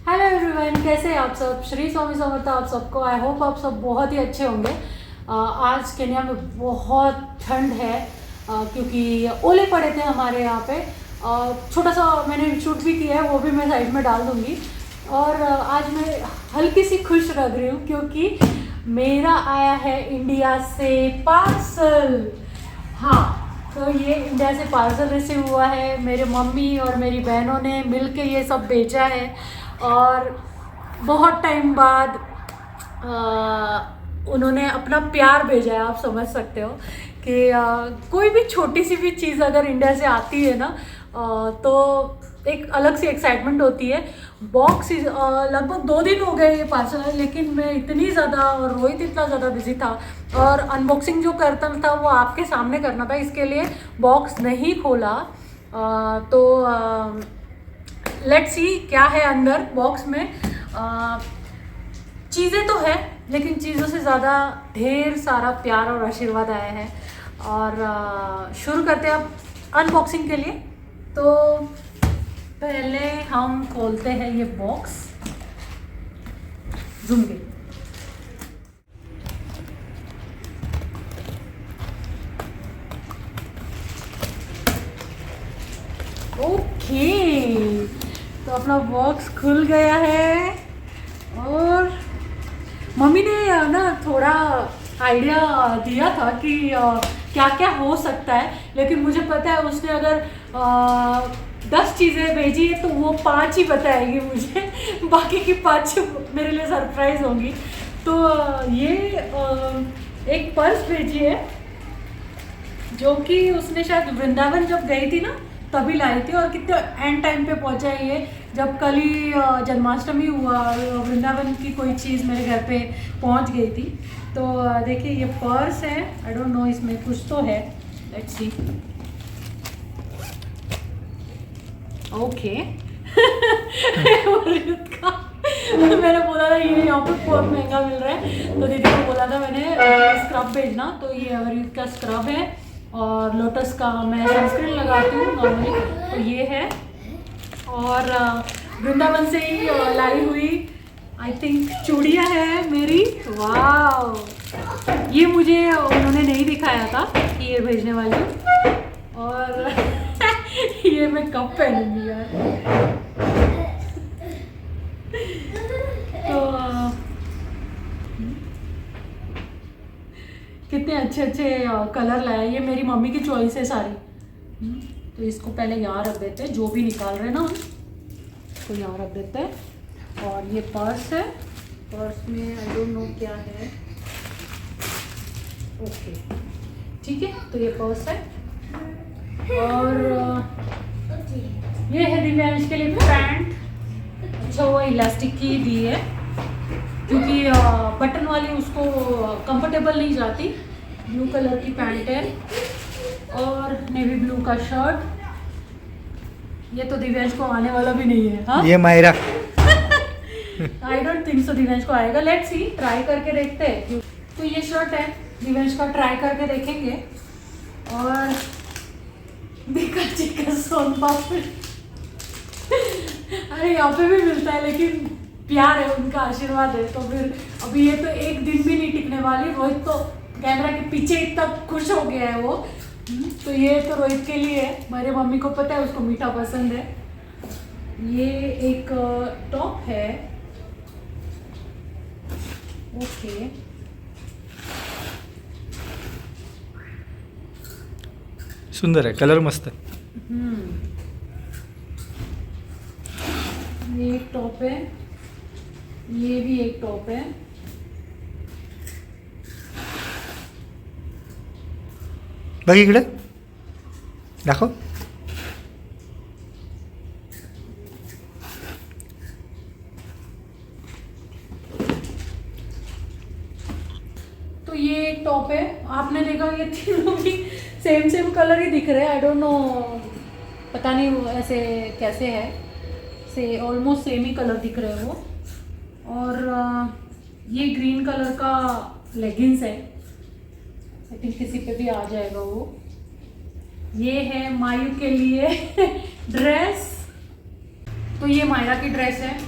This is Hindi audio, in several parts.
हेलो एवरीवन, कैसे हैं आप सब। श्री स्वामी समर्थ आप सबको। आई होप आप सब बहुत ही अच्छे होंगे। आज केन्या में बहुत ठंड है, क्योंकि ओले पड़े थे हमारे यहाँ पे। छोटा सा मैंने शूट भी किया है, वो भी मैं साइड में डाल दूँगी। और आज मैं हल्की सी खुश लग रही हूँ क्योंकि मेरा आया है इंडिया से पार्सल। हाँ, तो ये इंडिया से पार्सल रिसीव हुआ है। मेरे मम्मी और मेरी बहनों ने मिल के ये सब भेजा है। और बहुत टाइम बाद उन्होंने अपना प्यार भेजा है। आप समझ सकते हो कि कोई भी छोटी सी भी चीज़ अगर इंडिया से आती है ना, तो एक अलग सी एक्साइटमेंट होती है। बॉक्स लगभग 2 दिन हो गए ये पार्सल है, लेकिन मैं इतनी ज़्यादा और रोहित इतना ज़्यादा बिजी था और अनबॉक्सिंग जो करता था वो आपके सामने करना था, इसके लिए बॉक्स नहीं खोला। तो लेट्स सी क्या है अंदर बॉक्स में। चीज़ें तो है, लेकिन चीज़ों से ज़्यादा ढेर सारा प्यार और आशीर्वाद आया है। और शुरू करते हैं अब अनबॉक्सिंग के लिए। तो पहले हम खोलते हैं ये बॉक्स। जूम के ओके, तो अपना बॉक्स खुल गया है। और मम्मी ने ना थोड़ा आइडिया दिया था कि क्या क्या हो सकता है, लेकिन मुझे पता है उसने अगर 10 चीज़ें भेजी है तो वो 5 ही बताएगी मुझे। बाकी की 5 मेरे लिए सरप्राइज होंगी। तो ये एक पर्स भेजी है जो कि उसने शायद वृंदावन जब गई थी ना तभी लाई थी, और कितने एंड टाइम पे पहुंचा है ये, जब कल ही जन्माष्टमी हुआ और वृंदावन की कोई चीज़ मेरे घर पे पहुंच गई थी। तो देखिए ये पर्स है। आई डोंट नो इसमें कुछ तो है, लेट्स सी। ओके। मैंने बोला था ये यहाँ पे बहुत महंगा मिल रहा है, तो दीदी को बोला था मैंने स्क्रब भेजना। तो ये अवरीत का स्क्रब है और लोटस का मैं सनस्क्रीन लगाती हूँ नॉर्मली, तो ये है। और वृंदावन से ही लाई हुई आई थिंक चूड़ियाँ है मेरी। वाह, ये मुझे उन्होंने नहीं दिखाया था कि ये भेजने वाली हूँ। और ये मैं कब पहनूंगी यार। तो कितने अच्छे अच्छे कलर लाए। ये मेरी मम्मी की चॉइस है सारी। तो इसको पहले यहाँ रख देते हैं, जो भी निकाल रहे हैं ना हम इसको यहाँ रख देते हैं। और ये पर्स है, पर्स में आई डोंट नो क्या है। ओके ठीक है, तो ये पर्स है। और ये है दिव्यांश के लिए पैंट। अच्छा वो इलास्टिक की दी है क्योंकि बटन वाली उसको कंफर्टेबल नहीं जाती। ब्लू कलर की पैंट है और नेवी ब्लू का शर्ट। ये तो दिव्यांश को आने वाला भी नहीं है। हाँ, ये Myra. I don't think so Divyansh को आएगा। लेट्स सी, ट्राई करके देखते हैं। तो ये शर्ट है, दिव्यांश का ट्राई करके देखेंगे। और देखा चिकन सोन पापड़ी। अरे यहाँ पे भी मिलता है, लेकिन प्यार है, उनका आशीर्वाद है। तो फिर अभी ये तो एक दिन भी नहीं टिकने वाली। रोहित तो कैमरा के पीछे इतना खुश हो गया है वो। तो ये तो रोहित के लिए है। मेरे मम्मी को पता है उसको मीठा पसंद है। ये एक टॉप है। ओके, सुंदर है, कलर मस्त है। ये एक टॉप है, ये भी एक टॉप है। बघ इकडे दाखव। तो ये एक टॉप है। आपने देखा ये तीनों भी सेम सेम कलर ही दिख रहे हैं। आई डोंट नो, पता नहीं वो ऐसे कैसे है, से ऑलमोस्ट सेम ही कलर दिख रहे हैं वो। और ये ग्रीन कलर का लेगिंग्स है। आई थिंक किसी पे भी आ जाएगा वो। ये है मायू के लिए ड्रेस। तो ये मायरा की ड्रेस है।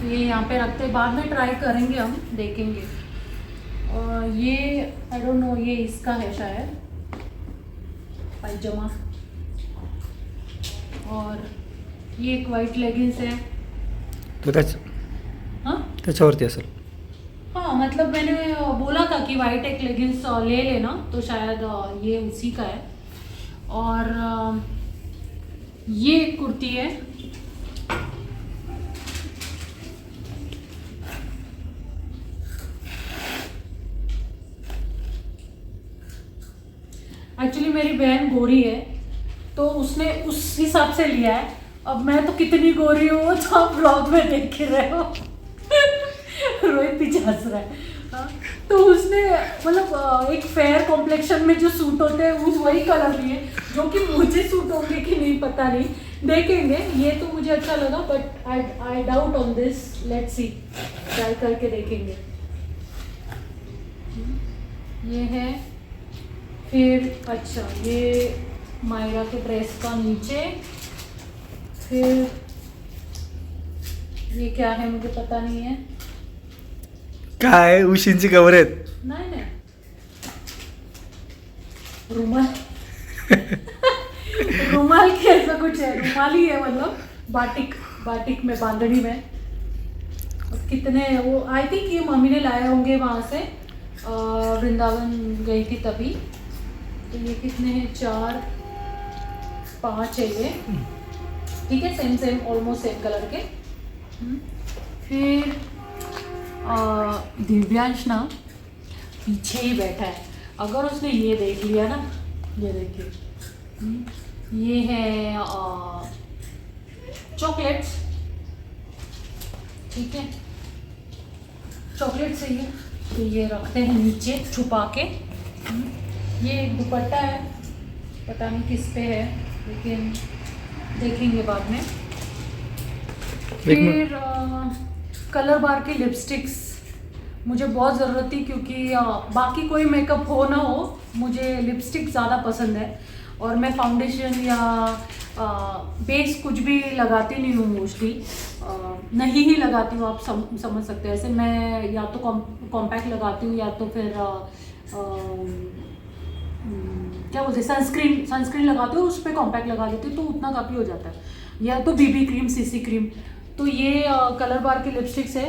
ये यहाँ पे रखते, बाद में ट्राई करेंगे, हम देखेंगे। और ये आई डोंट नो, ये इसका है शायद पायजामा। और ये एक वाइट लेगिंग्स है। तो हाँ त्याच्यावरती असेल। हाँ, मतलब मैंने बोला था कि वाइट एक लेगिंग्स ले लेना, तो शायद ये उसी का है। और ये एक कुर्ती है। एक्चुअली मेरी बहन गोरी है, तो उसने उस हिसाब से लिया है। अब मैं तो कितनी गोरी हूँ तो आप ब्लॉग में देख के रहे हो। रोहित पीछे हंस रहा है। हाँ, तो उसने मतलब एक फेयर कॉम्प्लेक्शन में जो सूट होते हैं उस वही कलर लिए, जो कि मुझे सूट होंगे कि नहीं पता नहीं, देखेंगे। ये तो मुझे अच्छा लगा, but I doubt on this, let's see, try करके देखेंगे। ये है। फिर अच्छा, ये मायरा के ड्रेस का नीचे। फिर ये क्या है मुझे पता नहीं है। काय उशींची कवर आहेत। नहीं नहीं, रुमाल। रुमाल के ऐसा कुछ है, रुमाल ही है, मतलब बाटिक, बाटिक में, बांधनी में। कितने वो, आई थिंक ये मम्मी ने लाए होंगे वहाँ से, वृंदावन गई थी तभी। तो ये कितने हैं, 4 5 है ये, ठीक है, same same almost same colour के। फिर दिव्यांश ना पीछे ही बैठा है, अगर उसने ये देख लिया ना, ये देखिए, ये है चॉकलेट्स, ठीक है, चॉकलेट से ये, तो ये रखते हैं नीचे छुपा के। ये एक दुपट्टा है, पता नहीं किस पे है, लेकिन देखेंगे बाद में। फिर कलर बार की लिपस्टिक्स मुझे बहुत ज़रूरत थी, क्योंकि बाकी कोई मेकअप हो ना हो, मुझे लिपस्टिक ज़्यादा पसंद है। और मैं फाउंडेशन या बेस कुछ भी लगाती नहीं हूँ मोस्टली, नहीं ही लगाती हूँ, आप समझ सकते हैं। ऐसे मैं या तो कॉम्पैक्ट लगाती हूँ, या तो फिर क्या बोलते हैं, सनस्क्रीन लगाती हूँ, उस पर कॉम्पैक्ट लगा देती हूँ, तो उतना काफ़ी हो जाता है। या तो बीबी क्रीम, सीसी क्रीम। तो ये कलर बार की लिपस्टिक्स है,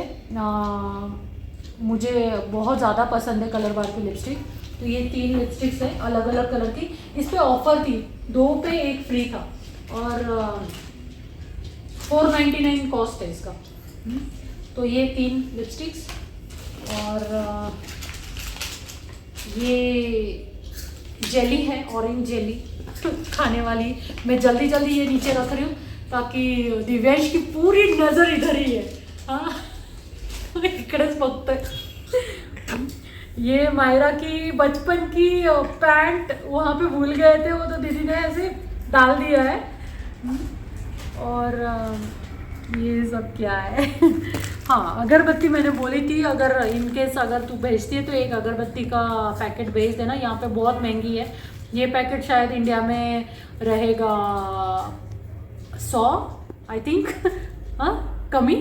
मुझे बहुत ज़्यादा पसंद है कलर बार की लिपस्टिक। तो ये 3 लिपस्टिक्स है अलग अलग कलर की, इस पे ऑफर थी, 2 पे 1 फ्री था, और 499 कॉस्ट है इसका। तो ये 3 लिपस्टिक्स, और ये जेली है, ऑरेंज जेली खाने वाली। मैं जल्दी जल्दी ये नीचे रख रही हूँ, ताकि दिव्यांश की पूरी नज़र इधर ही है। हाँ, इकडेच बघतोय। ये मायरा की बचपन की पैंट वहाँ पे भूल गए थे, वो तो दीदी ने ऐसे डाल दिया है। और ये सब क्या है? हाँ, अगरबत्ती मैंने बोली थी, अगर इनकेस अगर तू भेजती है तो एक अगरबत्ती का पैकेट भेज देना। यहाँ पे बहुत महंगी है ये पैकेट, शायद इंडिया में रहेगा 100 आई थिंक। हाँ, कमी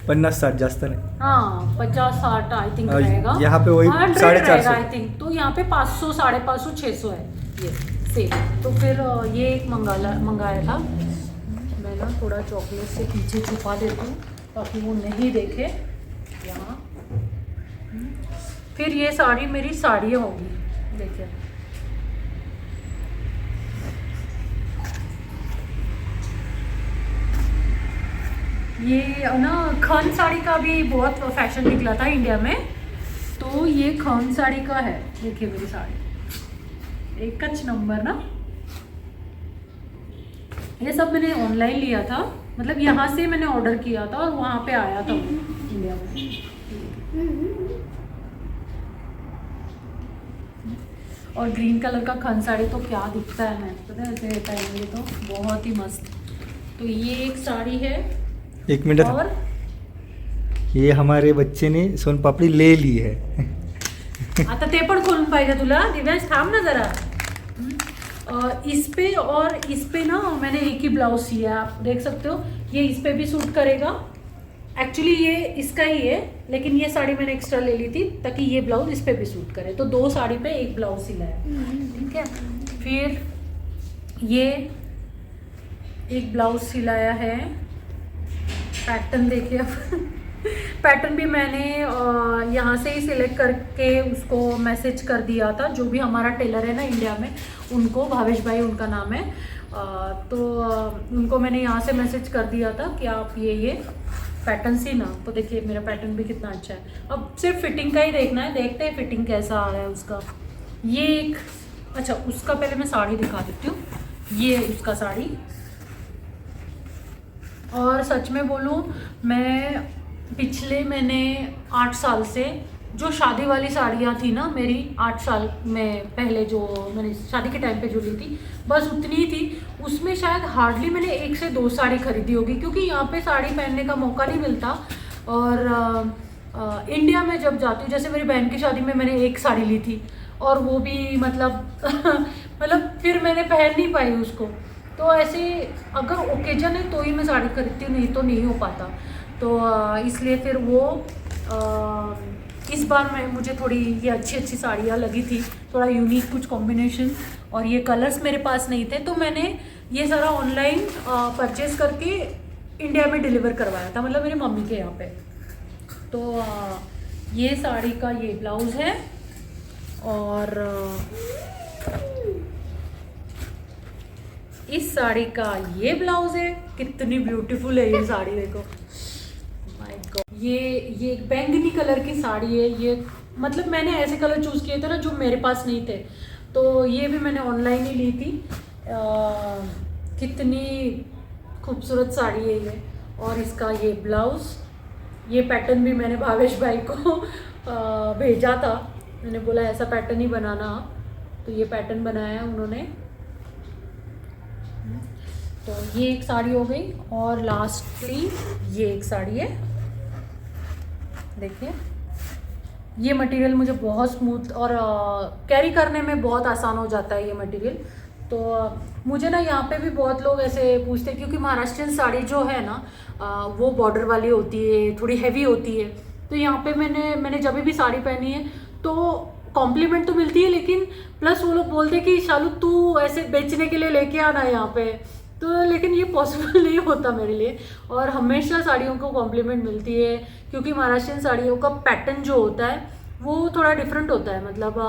50-60, जास्त नहीं। हाँ, 50-60 आई थिंक रहेगा। यहाँ पे वही 450 आई थिंक। तो यहाँ पे 500, 550, 600 है ये सेम। तो फिर ये एक मंगाया था मैं ना, थोड़ा चॉकलेट से पीछे छुपा देती हूँ ताकि वो नहीं देखे यहाँ। फिर ये साड़ी मेरी साड़ियाँ होंगी, देखिए। ये ना खन साड़ी का भी बहुत फैशन निकला था इंडिया में, तो ये खन साड़ी का है। देखिए मेरी साड़ी, एक कच नंबर ना। ये सब मैंने ऑनलाइन लिया था, मतलब यहाँ से मैंने ऑर्डर किया था और वहाँ पे आया था इंडिया में। और ग्रीन कलर का खन साड़ी तो क्या दिखता है, मैं पता है ऐसे पहनेंगे तो बहुत ही मस्त। तो ये एक साड़ी है। 1 मिनट, और ये हमारे बच्चे ने सोन पापड़ी ले ली है। आता ते पण खोलून पाहिजे तुला, दिव्यांश थांब ना जरा। इस पे और इस पे ना मैंने एक ही ब्लाउज सिया है, आप देख सकते हो। ये इस पे भी सूट करेगा एक्चुअली ये इसका ही है, लेकिन ये साड़ी मैंने एक्स्ट्रा ले ली थी ताकि ये ब्लाउज इस पे भी सूट करे, तो 2 साड़ी पे एक ब्लाउज सिलाया। ठीक है, फिर ये एक ब्लाउज सिलाया है। पैटर्न देखिए अब पैटर्न भी मैंने यहाँ से ही सिलेक्ट करके उसको मैसेज कर दिया था, जो भी हमारा टेलर है ना इंडिया में, उनको, भावेश भाई उनका नाम है। तो उनको मैंने यहाँ से मैसेज कर दिया था कि आप ये पैटर्न सी ना। तो देखिए मेरा पैटर्न भी कितना अच्छा है। अब सिर्फ फिटिंग का ही देखना है, देखते हैं फिटिंग कैसा आ रहा है उसका। ये एक, अच्छा उसका पहले मैं साड़ी दिखा देती हूँ। ये उसका साड़ी, और सच में बोलूँ मैं पिछले मैंने 8 साल से जो शादी वाली साड़ियाँ थी ना मेरी, 8 साल में पहले जो मैंने शादी के टाइम पे जो ली थी, बस उतनी ही थी। उसमें शायद हार्डली मैंने 1 से 2 साड़ी खरीदी होगी, क्योंकि यहाँ पे साड़ी पहनने का मौका नहीं मिलता। और इंडिया में जब जाती हूँ, जैसे मेरी बहन की शादी में मैंने 1 साड़ी ली थी, और वो भी मतलब मतलब फिर मैंने पहन नहीं पाई उसको। तो ऐसे अगर ओकेजन है तो ही मैं साड़ी खरीदती हूँ, नहीं तो नहीं हो पाता। तो इसलिए फिर वो इस बार मैं, मुझे थोड़ी ये अच्छी साड़ियाँ लगी थी, थोड़ा यूनिक कुछ कॉम्बिनेशन, और ये कलर्स मेरे पास नहीं थे, तो मैंने ये सारा ऑनलाइन परचेज़ करके इंडिया में डिलीवर करवाया था, मतलब मेरी मम्मी के यहाँ पे। तो ये साड़ी का ये ब्लाउज़ है, और इस साड़ी का ये ब्लाउज़ है। कितनी ब्यूटीफुल है ये साड़ी, देखो माय गॉड। ये एक बैंगनी कलर की साड़ी है। ये मतलब मैंने ऐसे कलर चूज़ किए थे ना जो मेरे पास नहीं थे, तो ये भी मैंने ऑनलाइन ही ली थी। कितनी खूबसूरत साड़ी है ये। और इसका ये ब्लाउज़, ये पैटर्न भी मैंने भावेश भाई को भेजा था, मैंने बोला ऐसा पैटर्न ही बनाना, तो ये पैटर्न बनाया है उन्होंने। तो ये एक साड़ी हो गई, और लास्टली ये एक साड़ी है। देखिए ये मटेरियल मुझे बहुत स्मूथ और कैरी करने में बहुत आसान हो जाता है ये मटेरियल। तो मुझे ना यहाँ पे भी बहुत लोग ऐसे पूछते हैं, क्योंकि महाराष्ट्रियन साड़ी जो है ना वो बॉर्डर वाली होती है, थोड़ी हैवी होती है। तो यहाँ पे मैंने जब भी साड़ी पहनी है तो कॉम्प्लीमेंट तो मिलती है, लेकिन प्लस वो लोग बोलते हैं कि शालू तू ऐसे बेचने के लिए लेके आना यहाँ पे। तो लेकिन ये पॉसिबल नहीं होता मेरे लिए, और हमेशा साड़ियों को कॉम्प्लीमेंट मिलती है, क्योंकि महाराष्ट्रियन साड़ियों का पैटर्न जो होता है वो थोड़ा डिफरेंट होता है। मतलब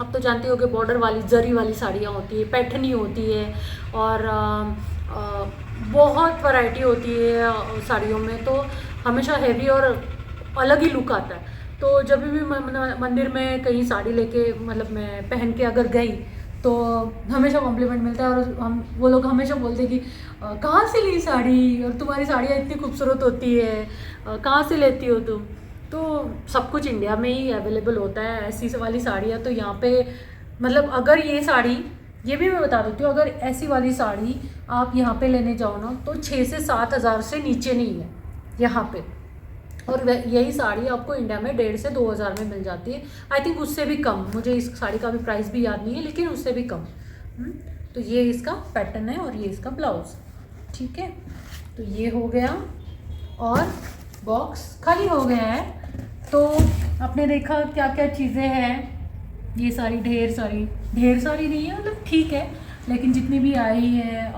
अब तो जानते हो कि बॉर्डर वाली जरी वाली साड़ियाँ होती है, पैठनी होती है, और बहुत वैरायटी होती है साड़ियों में, तो हमेशा हैवी और अलग ही लुक आता है। तो जब भी मंदिर में कहीं साड़ी लेके, मतलब मैं पहन के अगर गई, तो हमेशा कॉम्प्लीमेंट मिलता है। और वो लोग हमेशा बोलते हैं कि कहाँ से ली साड़ी, और तुम्हारी साड़ियाँ इतनी खूबसूरत होती है, कहाँ से लेती हो तुम। तो सब कुछ इंडिया में ही अवेलेबल होता है ऐसी वाली साड़ियाँ। तो यहाँ पे मतलब अगर ये साड़ी, ये भी मैं बता देती हूँ, अगर ऐसी वाली साड़ी आप यहाँ पे लेने जाओ ना, तो 6 से 7 हज़ार से नीचे नहीं है यहाँ पे। और यही साड़ी आपको इंडिया में 1.5 से 2 हज़ार में मिल जाती है। आई थिंक उससे भी कम, मुझे इस साड़ी का भी प्राइस भी याद नहीं है, लेकिन उससे भी कम। तो ये इसका पैटर्न है, और ये इसका ब्लाउज़। ठीक है, तो ये हो गया, और बॉक्स खाली हो गया है। तो आपने देखा क्या क्या चीज़ें हैं। ये सारी ढेर सारी नहीं है, मतलब ठीक है, लेकिन जितनी भी आई है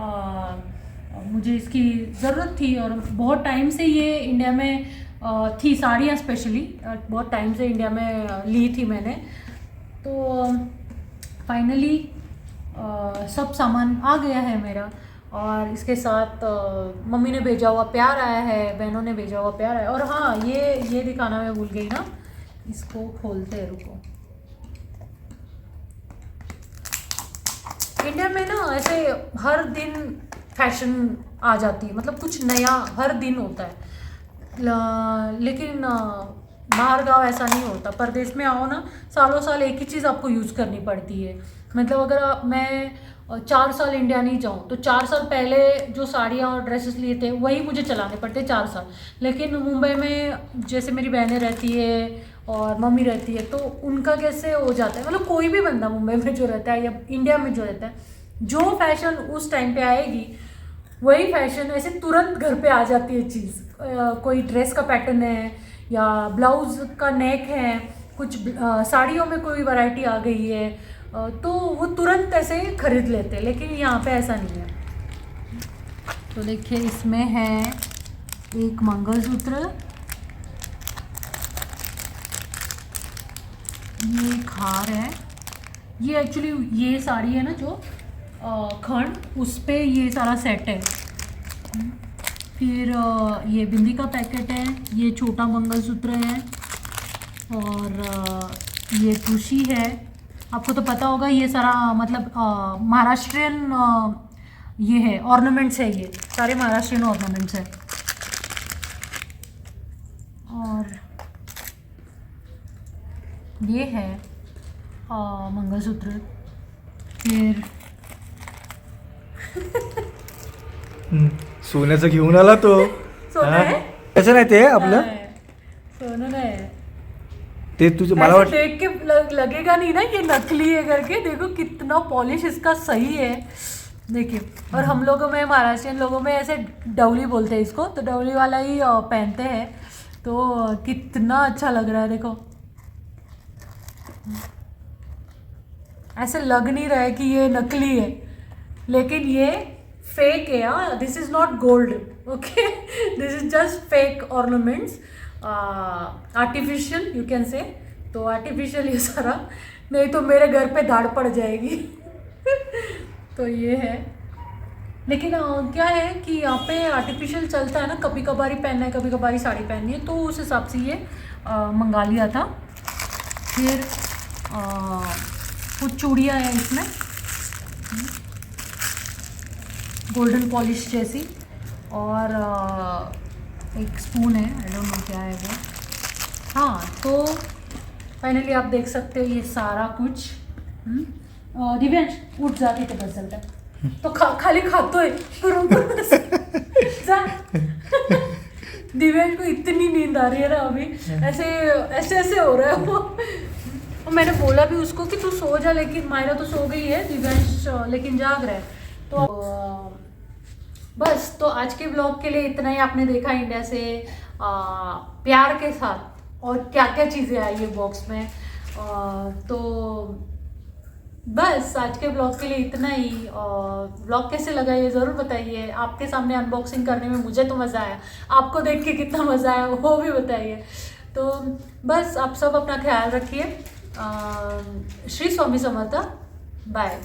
मुझे इसकी ज़रूरत थी, और बहुत टाइम से ये इंडिया में थी साड़ियाँ, स्पेशली बहुत टाइम से इंडिया में ली थी मैंने। तो फाइनली सब सामान आ गया है मेरा, और इसके साथ मम्मी ने भेजा हुआ प्यार आया है, बहनों ने भेजा हुआ प्यार आया। और हाँ, ये दिखाना मैं भूल गई ना, इसको खोलते हैं, रुको। इंडिया में ना ऐसे हर दिन फैशन आ जाती है, मतलब कुछ नया हर दिन होता है। लेकिन बाहर गाँव ऐसा नहीं होता। परदेश में आओ ना, सालों साल एक ही चीज़ आपको यूज़ करनी पड़ती है। मतलब अगर मैं 4 साल इंडिया नहीं जाऊँ, तो 4 साल पहले जो साड़ियाँ और ड्रेसेस लिए थे वही मुझे चलाने पड़ते 4 साल। लेकिन मुंबई में जैसे मेरी बहनें रहती है और मम्मी रहती है, तो उनका कैसे हो जाता है, मतलब कोई भी बंदा मुंबई में जो रहता है या इंडिया में जो रहता है, जो फैशन उस टाइम पे आएगी वही फैशन ऐसे तुरंत घर पे आ जाती है चीज़। कोई ड्रेस का पैटर्न है या ब्लाउज का नेक है, कुछ साड़ियों में कोई वैरायटी आ गई है, तो वो तुरंत ऐसे खरीद लेते हैं। लेकिन यहाँ पे ऐसा नहीं है। तो देखिए इसमें है एक मंगलसूत्र, ये एक हार है। ये एक्चुअली ये साड़ी है ना जो खंड, उस पे ये सारा सेट है। फिर ये बिंदी का पैकेट है, ये छोटा मंगलसूत्र है, और ये टूशी है। आपको तो पता होगा ये सारा मतलब महाराष्ट्रियन ये है ऑर्नामेंट्स है, ये सारे महाराष्ट्रियन ऑर्नामेंट्स है। और ये है मंगलसूत्र। फिर सोन्याचं घेऊन आला तो. सोनं हा? आहे? कसं नाही ते आपलं नाही, सोनं नाही है। ते तुझं मला ऐसे वाट देख के लगेगा नहीं ना ये नकली है करके। देखो कितना पॉलिश इसका सही है, देखिए। और हम लोगों में, महाराष्ट्रियन लोगों में ऐसे डवली बोलते हैं इसको, तो डवली वाला ही पहनते हैं। तो कितना अच्छा लग रहा है, देखो। ऐसे लग नहीं रहा है कि ये नकली है, लेकिन ये फेक है। हाँ, this is not gold, okay, this is just fake ornaments, artificial you can say. तो आर्टिफिशियल ये सारा, नहीं तो मेरे घर पे दाढ़ पड़ जाएगी। तो ये है। लेकिन क्या है कि यहाँ पे आर्टिफिशियल चलता है ना, कभी कभार ही पहनना है, कभी कभार ही साड़ी पहननी है, तो उस हिसाब से ये मंगा लिया था। फिर कुछ चूड़ियाँ हैं इसमें गोल्डन पॉलिश जैसी, और एक स्पून है, आई डोंट नो क्या है वो। हाँ, तो फाइनली आप देख सकते हो ये सारा कुछ। दिव्यांश उठ जाती तो बस चलता तो खाली खातोय जा। दिव्यांश को इतनी नींद आ रही है ना अभी, ऐसे ऐसे ऐसे हो रहा है वो। और मैंने बोला भी उसको कि तू सो जा, लेकिन मायरा तो सो गई है, दिव्यांश लेकिन जाग रहा है। तो बस, तो आज के ब्लॉग के लिए इतना ही। आपने देखा इंडिया से प्यार के साथ और क्या क्या चीज़ें आई है बॉक्स में। तो बस आज के ब्लॉग के लिए इतना ही। ब्लॉग कैसे लगा ये ज़रूर बताइए। आपके सामने अनबॉक्सिंग करने में मुझे तो मज़ा आया, आपको देख के कितना मज़ा आया वो भी बताइए। तो बस, आप सब अपना ख्याल रखिए। श्री स्वामी समर्थ। बाय।